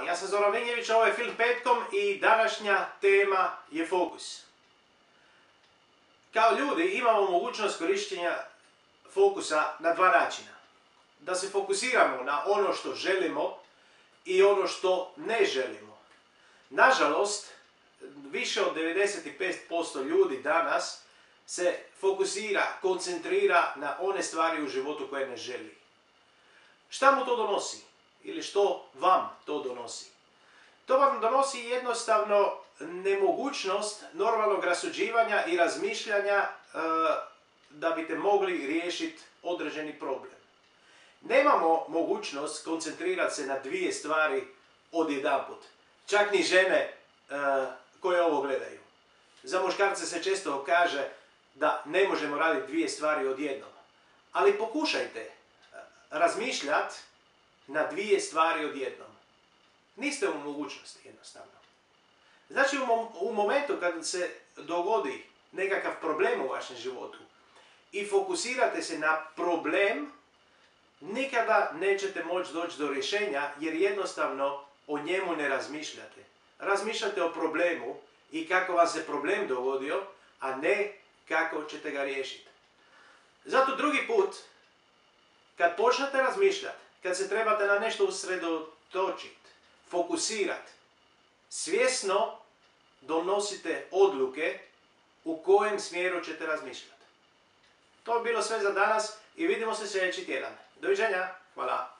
dan, ja sam Zoran Vinjević, ovo je Film petkom i današnja tema je fokus. Kao ljudi imamo mogućnost korištenja fokusa na dva načina. Da se fokusiramo na ono što želimo i ono što ne želimo. Nažalost, više od 95% ljudi danas se fokusira, koncentrira na one stvari u životu koje ne želi. Šta mu to donosi? Ili što vam to donosi? To vam donosi jednostavno nemogućnost normalnog rasuđivanja i razmišljanja da biste mogli riješiti određeni problem. Nemamo mogućnost koncentrirati se na dvije stvari odjedanput. Čak ni žene koje ovo gledaju. Za muškarce se često kaže da ne možemo raditi dvije stvari odjednom. Ali pokušajte razmišljati na dvije stvari odjednom. Niste u mogućnosti jednostavno. Znači u momentu kad se dogodi nekakav problem u vašem životu i fokusirate se na problem, nikada nećete moći doći do rješenja jer jednostavno o njemu ne razmišljate. Razmišljate o problemu i kako vam se problem dogodio, a ne kako ćete ga riješiti. Zato drugi put, kad počnete razmišljati, kad se trebate na nešto usredotočiti, fokusirati, svjesno donosite odluke u kojem smjeru ćete razmišljati. To je bilo sve za danas i vidimo se sljedeći tjedan. Doviđenja, hvala.